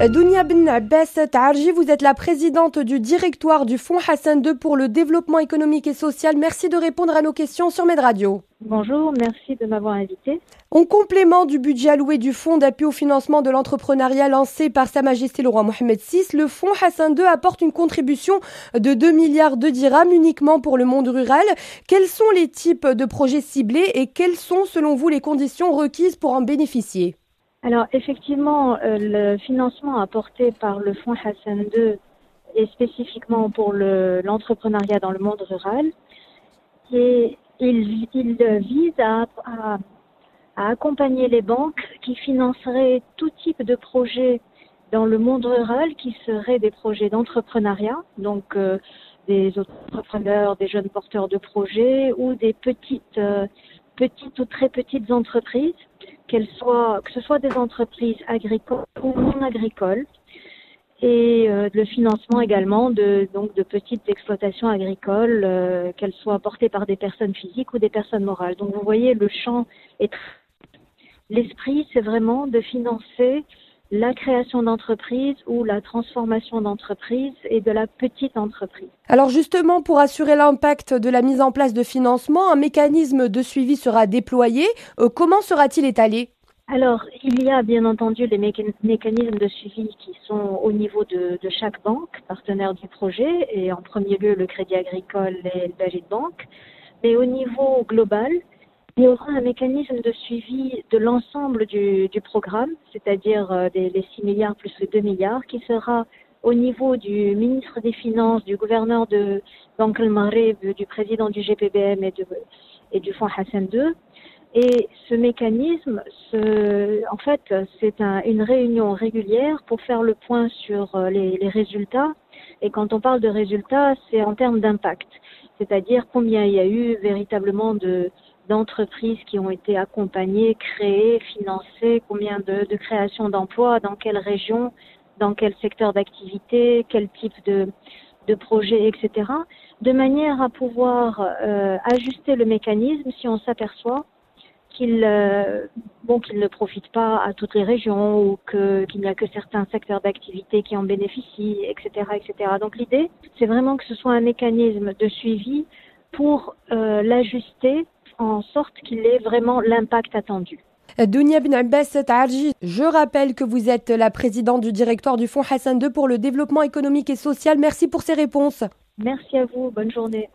Dounia Ben Abbas Taarji, vous êtes la présidente du directoire du Fonds Hassan II pour le développement économique et social. Merci de répondre à nos questions sur Med Radio. Bonjour, merci de m'avoir invité. En complément du budget alloué du Fonds d'appui au financement de l'entrepreneuriat lancé par Sa Majesté le roi Mohammed VI, le Fonds Hassan II apporte une contribution de 2 milliards de dirhams uniquement pour le monde rural. Quels sont les types de projets ciblés et quelles sont selon vous les conditions requises pour en bénéficier ? Alors effectivement, le financement apporté par le Fonds Hassan II est spécifiquement pour l'entrepreneuriat dans le monde rural et il vise à accompagner les banques qui financeraient tout type de projets dans le monde rural qui seraient des projets d'entrepreneuriat, donc des entrepreneurs, des jeunes porteurs de projets ou des petites ou très petites entreprises, que ce soit des entreprises agricoles ou non agricoles, et le financement également de petites exploitations agricoles, qu'elles soient portées par des personnes physiques ou des personnes morales. Donc vous voyez, le champ est l'esprit, c'est vraiment de financer la création d'entreprises ou la transformation d'entreprises et de la petite entreprise. Alors justement, pour assurer l'impact de la mise en place de financement, un mécanisme de suivi sera déployé. Comment sera-t-il étalé ? Alors, il y a bien entendu les mécanismes de suivi qui sont au niveau de chaque banque, partenaire du projet, et en premier lieu le Crédit Agricole et le Bajid Bank. Mais au niveau global, il y aura un mécanisme de suivi de l'ensemble du programme, c'est-à-dire les 6 milliards plus les 2 milliards, qui sera au niveau du ministre des Finances, du gouverneur de Banque al-Maghreb, du président du GPBM et du Fonds Hassan II. Et ce mécanisme, en fait, c'est une réunion régulière pour faire le point sur les résultats. Et quand on parle de résultats, c'est en termes d'impact, c'est-à-dire combien il y a eu véritablement d'entreprises qui ont été accompagnées, créées, financées, combien de créations d'emplois, dans quelle région, dans quel secteur d'activité, quel type de projet, etc. De manière à pouvoir ajuster le mécanisme si on s'aperçoit qu'il ne profite pas à toutes les régions ou qu'il n'y a que certains secteurs d'activité qui en bénéficient, etc., etc. Donc l'idée, c'est vraiment que ce soit un mécanisme de suivi pour l'ajuster en sorte qu'il ait vraiment l'impact attendu. Dounia Ben Abbas Taarji, je rappelle que vous êtes la présidente du directoire du Fonds Hassan II pour le développement économique et social. Merci pour ces réponses. Merci à vous, bonne journée.